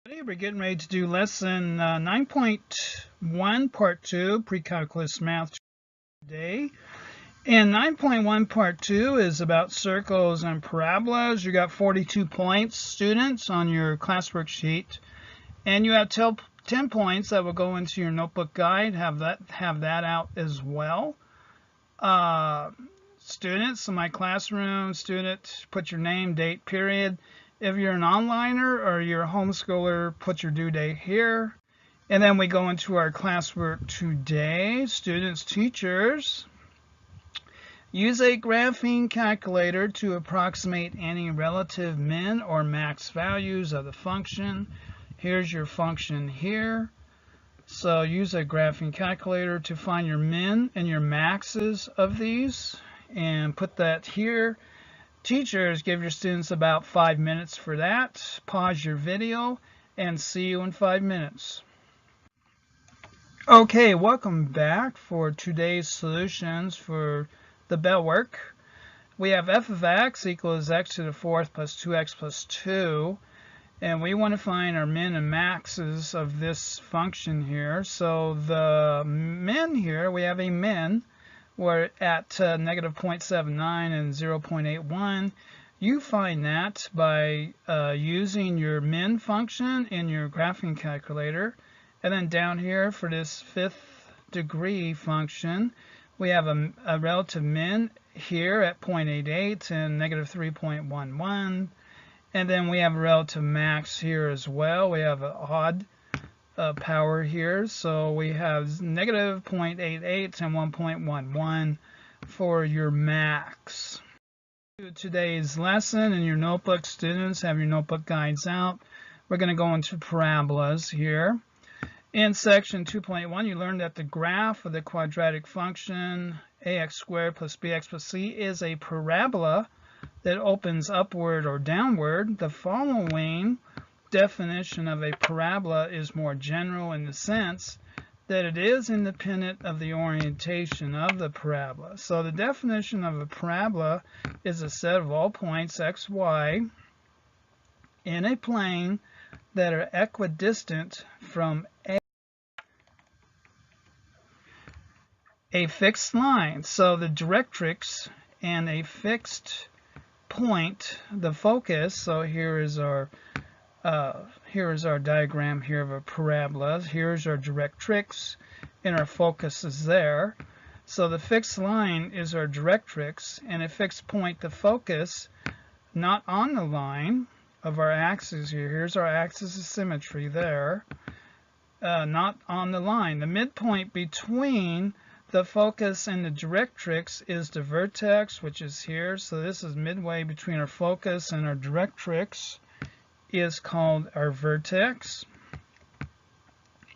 Today we're getting ready to do lesson 9.1 part 2 pre-calculus math today. And 9.1 part 2 is about circles and parabolas. You got 42 points, students, on your classwork sheet, and you have 10 points that will go into your notebook guide. Have that out as well. Students in my classroom, student, put your name, date, period. If you're an onliner or you're a homeschooler, put your due date here. And then we go into our classwork today. Students, teachers, use a graphing calculator to approximate any relative min or max values of the function. Here's your function here. So use a graphing calculator to find your min and your maxes of these and put that here. Teachers, give your students about 5 minutes for that. Pause your video and see you in 5 minutes. Okay, welcome back for today's solutions for the bell work. We have f of x equals x to the fourth plus 2x plus 2. And we want to find our min and maxes of this function here. So the min here, we have a min. We're at negative 0.79 and 0.81. You find that by using your min function in your graphing calculator. And then down here for this fifth degree function, we have a relative min here at 0.88 and negative 3.11. And then we have a relative max here as well. We have an odd power here. So we have negative 0.88 and 1.11 for your max. Today's lesson in your notebook, students, have your notebook guides out. We're going to go into parabolas here. In section 2.1, you learned that the graph of the quadratic function ax squared plus bx plus c is a parabola that opens upward or downward. The following definition of a parabola is more general in the sense that it is independent of the orientation of the parabola. So the definition of a parabola is a set of all points x, y in a plane that are equidistant from a fixed line. So the directrix and a fixed point, the focus. So here is our diagram here of a parabola. Here's our directrix, and our focus is there. So the fixed line is our directrix, and a fixed point, the focus, not on the line of our axis here. Here's our axis of symmetry there, not on the line. The midpoint between the focus and the directrix is the vertex, which is here. So this is midway between our focus and our directrix, is called our vertex.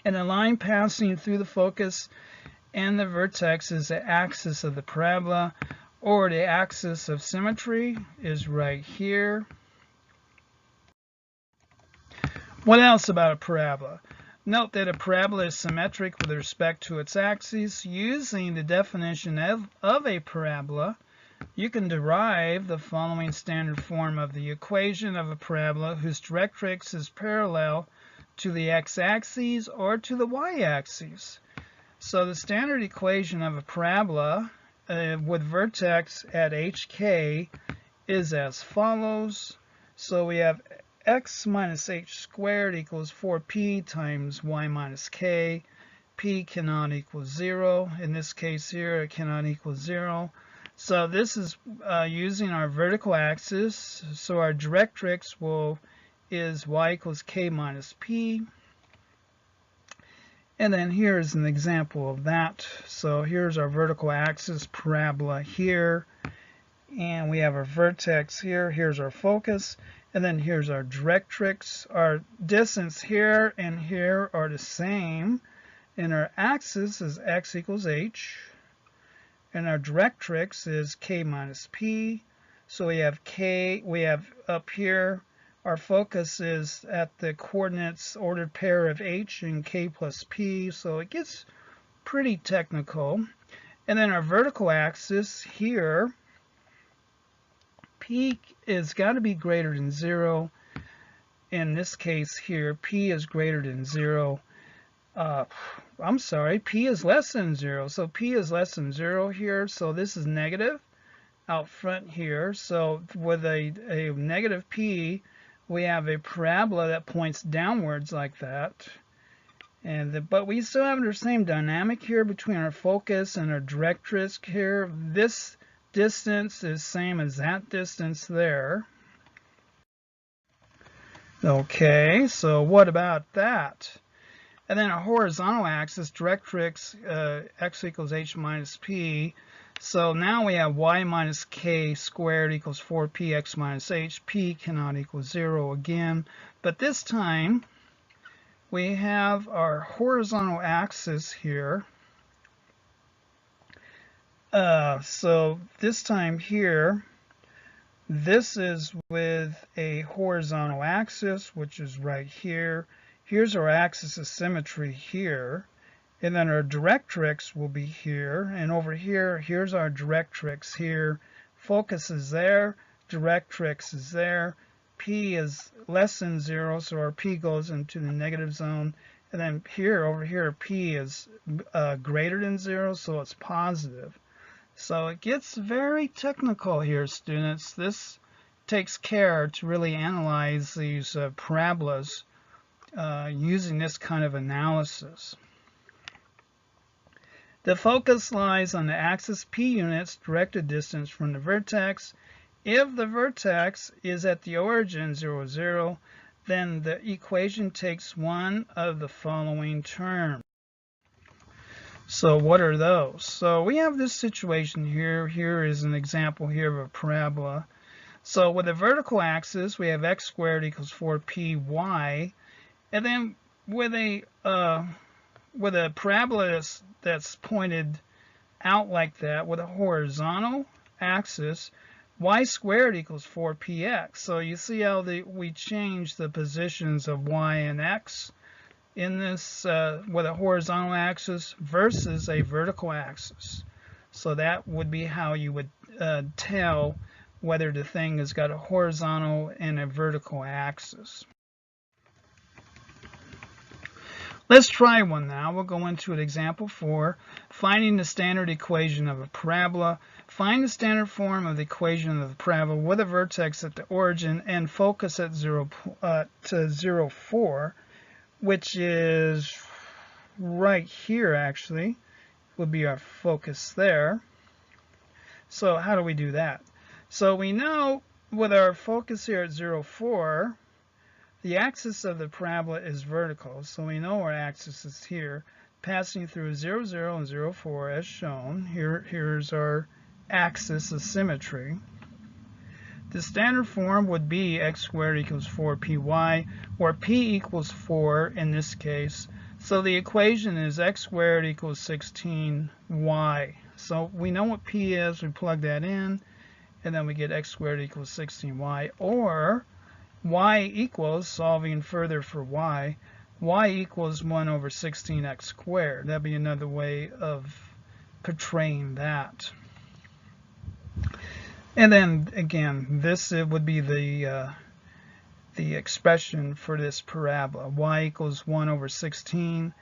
And the line passing through the focus and the vertex is the axis of the parabola, or the axis of symmetry is right here. What else about a parabola? Note that a parabola is symmetric with respect to its axis. Using the definition of a parabola, you can derive the following standard form of the equation of a parabola whose directrix is parallel to the x-axis or to the y-axis. So the standard equation of a parabola with vertex at hk is as follows. So we have x minus h squared equals 4p times y minus k. P cannot equal 0. In this case here, it cannot equal 0. So this is using our vertical axis. So our directrix is y equals k minus p. And then here's an example of that. So here's our vertical axis parabola here. And we have our vertex here. Here's our focus. And then here's our directrix. Our distance here and here are the same. And our axis is x equals h. And our directrix is k minus p. So we have k, we have up here, our focus is at the coordinates ordered pair of h and k plus p. So it gets pretty technical. And then our vertical axis here, p is got to be greater than 0. in this case here, p is greater than 0. I'm sorry, p is less than 0. So p is less than 0 here. So this is negative out front here. So with a negative p, we have a parabola that points downwards like that. But we still have the same dynamic here between our focus and our directrix here. This distance is same as that distance there. Okay, so what about that? And then a horizontal axis, directrix, x equals h minus p. So now we have y minus k squared equals 4px minus h. P cannot equal 0 again. But this time, we have our horizontal axis here. So this time here, this is with a horizontal axis, which is right here. Here's our axis of symmetry here. And then our directrix will be here. And over here, here's our directrix here. Focus is there. Directrix is there. P is less than 0, so our P goes into the negative zone. And then here, over here, P is greater than 0, so it's positive. So it gets very technical here, students. This takes care to really analyze these parabolas using this kind of analysis. The focus lies on the axis p units directed distance from the vertex. If the vertex is at the origin 0, 0, then the equation takes one of the following terms. So what are those? So we have this situation here. Here is an example here of a parabola. So with the vertical axis, we have x squared equals 4py. And then with a parabola that's pointed out like that, with a horizontal axis, y squared equals 4px. So you see how we change the positions of y and x in this with a horizontal axis versus a vertical axis. So that would be how you would tell whether the thing has got a horizontal and a vertical axis. Let's try one now. We'll go into an example 4, finding the standard equation of a parabola. Find the standard form of the equation of the parabola with a vertex at the origin and focus at 0 to 0, 4, which is right here actually, would be our focus there. So how do we do that? So we know with our focus here at 0, 4, the axis of the parabola is vertical, so we know our axis is here, passing through 0, 0 and 0, 4 as shown. Here's our axis of symmetry. The standard form would be x squared equals 4py, where p equals 4 in this case. So the equation is x squared equals 16y. So we know what p is, we plug that in, and then we get x squared equals 16y, or y equals, solving further for y equals 1 over 16x squared. That'd be another way of portraying that. And then again, this would be the expression for this parabola. Y equals 1 over 16x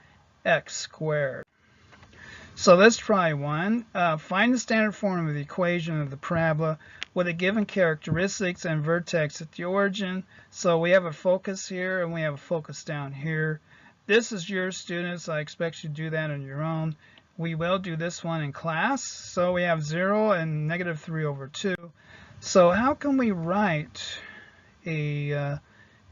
squared. So let's try one. Find the standard form of the equation of the parabola with a given characteristics and vertex at the origin. So we have a focus here and we have a focus down here. This is yours, students. I expect you to do that on your own. We will do this one in class. So we have 0 and negative 3 over 2. So how can we write an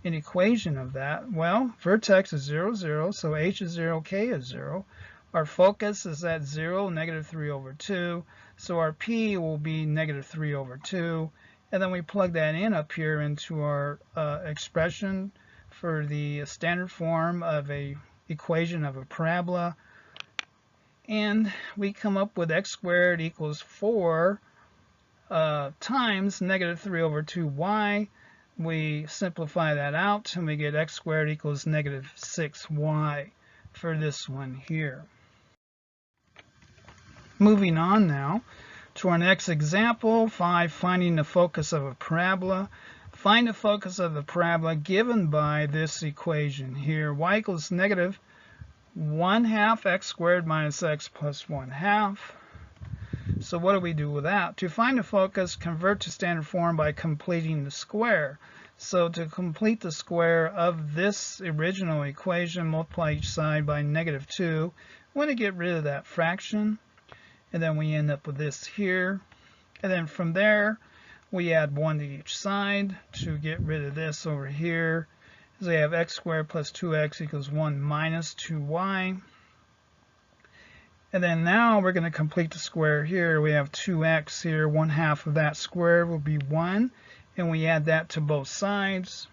equation of that? Well, vertex is 0, 0, so h is 0, k is 0. Our focus is at 0, negative 3 over 2. So our p will be negative 3 over 2. And then we plug that in up here into our expression for the standard form of a equation of a parabola. And we come up with x squared equals 4 times negative 3 over 2y. We simplify that out and we get x squared equals negative 6y for this one here. Moving on now to our next example, 5, finding the focus of a parabola. Find the focus of the parabola given by this equation here. Y equals negative 1/2 x squared minus x plus 1/2. So what do we do with that? To find the focus, convert to standard form by completing the square. So to complete the square of this original equation, multiply each side by -2. We want to get rid of that fraction, and then we end up with this here. And then from there, we add 1 to each side to get rid of this over here. So we have x squared plus 2x equals 1 minus 2y. And then now we're going to complete the square here. We have 2x here. 1/2 of that squared will be 1. And we add that to both sides.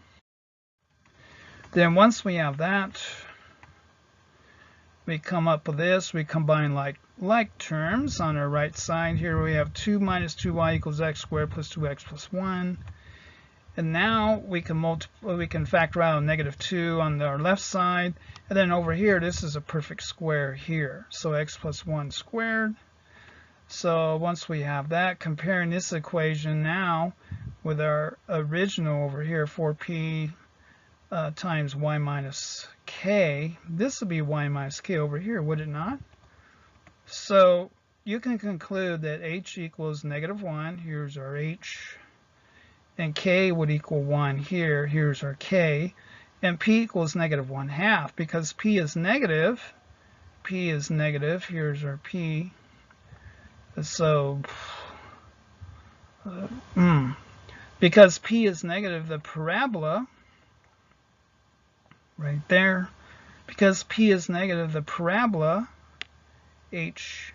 Then once we have that, we come up with this. We combine like terms on our right side. Here we have 2 minus 2y equals x squared plus 2x plus 1. And now we can factor out a -2 on our left side. And then over here, this is a perfect square here. So x plus 1 squared. So once we have that, comparing this equation now with our original over here, 4p times y minus k, this would be y minus k over here, would it not? So you can conclude that h equals -1. Here's our h. And k would equal 1 here. Here's our k. And p equals -1/2 because p is negative. P is negative. Here's our p. So, because p is negative, the parabola, right there, because p is negative, the parabola, h,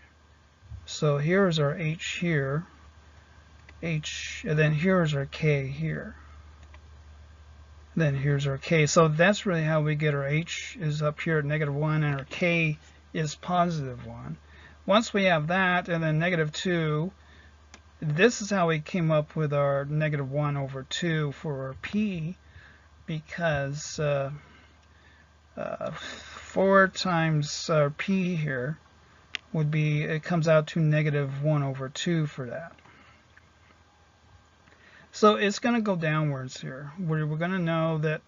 so here's our h here, h, and then here's our k here. Then here's our k. So that's really how we get our h is up here at -1 and our k is +1. Once we have that and then -2, this is how we came up with our -1/2 for our p, because 4 times our p here would be, it comes out to -1/2 for that. So it's going to go downwards here. We're going to know that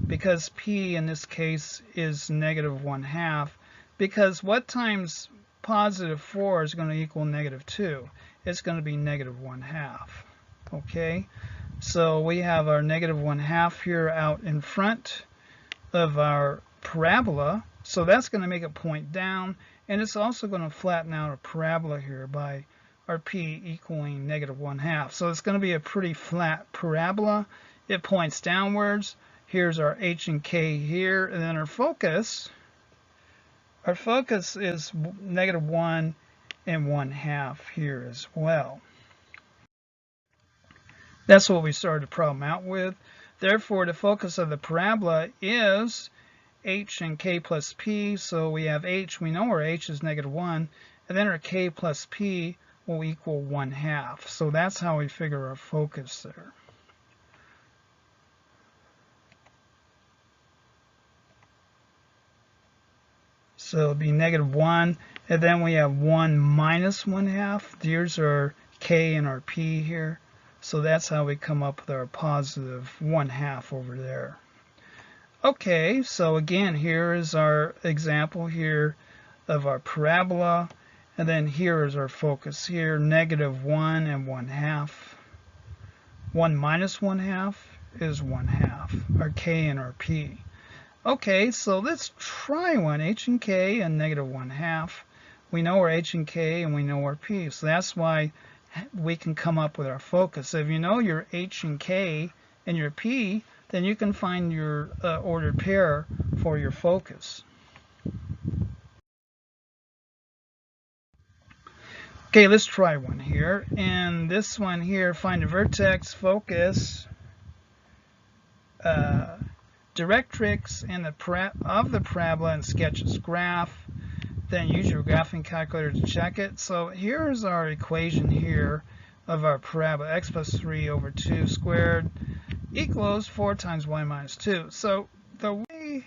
because p in this case is -1/2, because what times +4 is going to equal -2? It's going to be -1/2. Okay, so we have our -1/2 here out in front of our parabola. So that's going to make it point down, and it's also going to flatten out a parabola here by our p equaling -1/2. So it's going to be a pretty flat parabola. It points downwards. Here's our h and k here, and then our focus is -1 and 1/2 here as well. That's what we started the problem out with. Therefore, the focus of the parabola is h and k plus p. So we have h, we know our h is -1, and then our k plus p will equal 1/2. So that's how we figure our focus there. So it'll be -1, and then we have 1 minus 1/2. Here's our k and our p here. So that's how we come up with our +1/2 over there. Okay, so again, here is our example here of our parabola. And then here is our focus here, -1 and 1/2. 1 minus 1/2 is 1/2, our k and our p. Okay, so let's try one, h and k and -1/2. We know our h and k and we know our p, so that's why we can come up with our focus. So if you know your h and k and your p, then you can find your ordered pair for your focus. Okay, let's try one here. And this one here, find the vertex, focus, directrix of the parabola, and sketch its graph. Then use your graphing calculator to check it. So here's our equation here of our parabola, x plus 3 over 2 squared equals 4 times y minus 2. So the way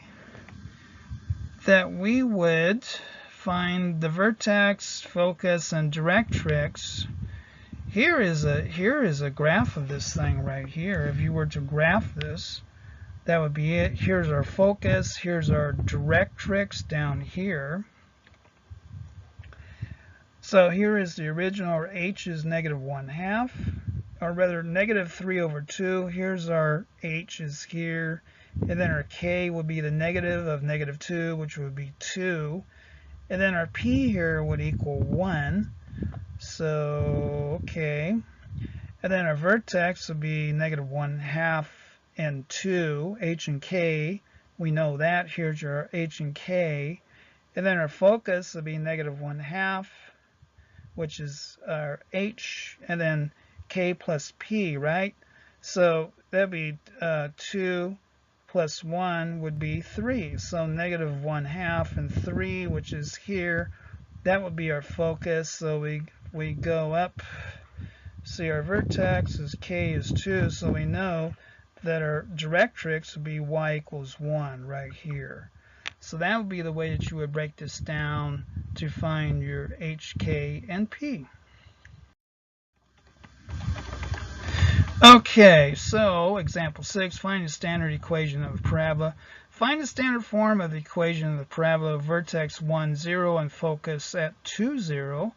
that we would find the vertex, focus, and directrix here is a graph of this thing right here. If you were to graph this, that would be it. Here's our focus. Here's our directrix down here. So here is the original. Our h is -1/2, or rather -3/2. Here's our h is here, and then our k would be the negative of -2, which would be 2, and then our p here would equal 1. So okay, and then our vertex would be -1/2 and 2, h and k. We know that. Here's your h and k, and then our focus would be -1/2. Which is our h, and then k plus p, right? So that'd be 2 plus 1 would be 3. So -1/2 and 3, which is here, that would be our focus. So we go up, see our vertex is k is 2, so we know that our directrix would be y equals 1 right here. So that would be the way that you would break this down to find your h, k, and p. Okay, so example 6, find the standard equation of a parabola. Find the standard form of the equation of the parabola, vertex 1, 0, and focus at 2, 0.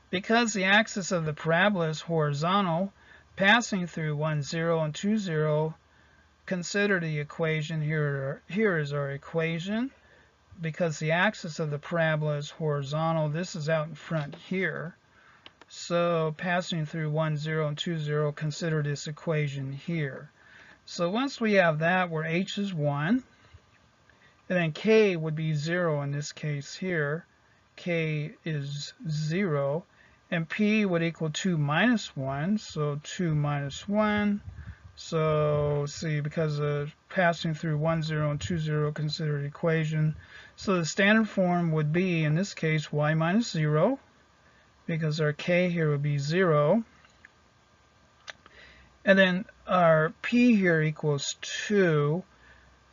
Because the axis of the parabola is horizontal, passing through 1, 0 and 2, 0, consider the equation. Here is our equation. Because the axis of the parabola is horizontal, this is out in front here. So passing through 1, 0 and 2, 0, consider this equation here. So once we have that, where h is 1, and then k would be 0 in this case here. K is 0, and p would equal 2 minus 1, so 2 minus 1. So see, because of passing through 1, 0 and 2, 0, consider the equation. So the standard form would be, in this case, y minus 0, because our k here would be 0. And then our p here equals 2.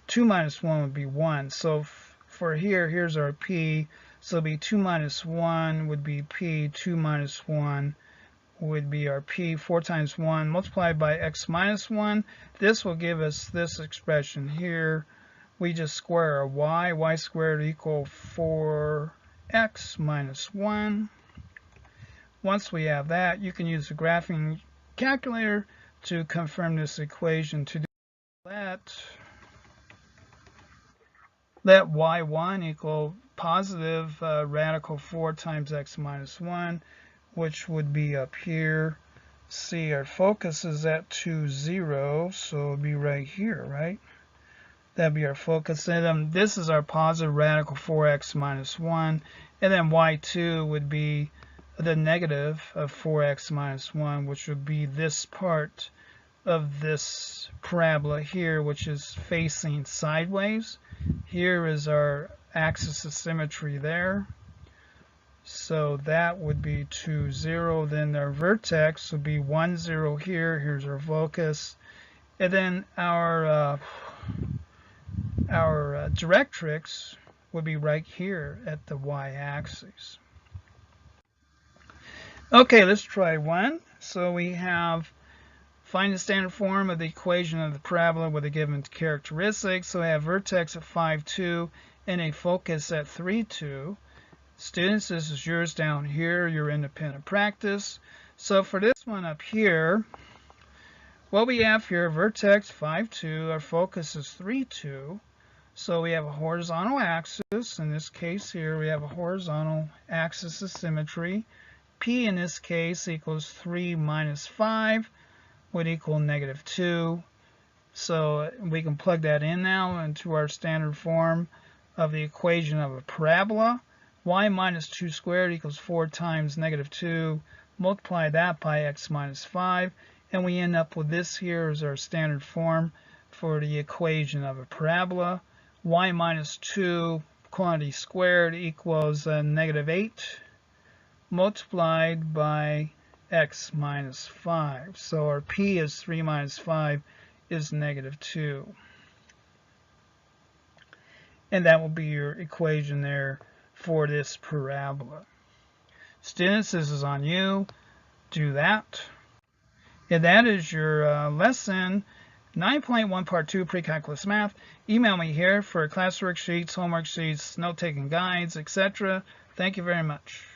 2 minus 1 would be 1. So for here, here's our p. So it'd be 2 minus 1 would be p. 2 minus 1 would be our p. 4 times 1 multiplied by x minus 1. This will give us this expression here. We just square our y squared equal 4x minus 1. Once we have that, you can use the graphing calculator to confirm this equation. To do that, let y1 equal positive radical 4 times x minus 1, which would be up here. See, our focus is at 2, 0, so it'll be right here, right? That'd be our focus. And this is our positive radical 4x minus 1. And then y2 would be the negative of 4x minus 1, which would be this part of this parabola here, which is facing sideways. Here is our axis of symmetry there. So that would be 2, 0. Then our vertex would be 1, 0 here. Here's our focus. And then our directrix would be right here at the y-axis. Okay, let's try one. So we have find the standard form of the equation of the parabola with a given characteristic. So we have vertex at 5, 2 and a focus at 3, 2. Students, this is yours down here, your independent practice. So for this one up here, what we have here, vertex 5, 2, our focus is 3, 2. So we have a horizontal axis. In this case here, we have a horizontal axis of symmetry. P in this case equals 3 minus 5 would equal -2. So we can plug that in now into our standard form of the equation of a parabola. Y minus 2 squared equals 4 times -2. Multiply that by x minus 5. And we end up with this here as our standard form for the equation of a parabola. Y minus 2 quantity squared equals -8 multiplied by x minus 5. So our P is 3 minus 5 is -2. And that will be your equation there for this parabola. Students, this is on you. Do that. And that is your lesson 9.1 part 2 pre-calculus math. Email me here for classwork sheets, homework sheets, note-taking guides, etc. Thank you very much.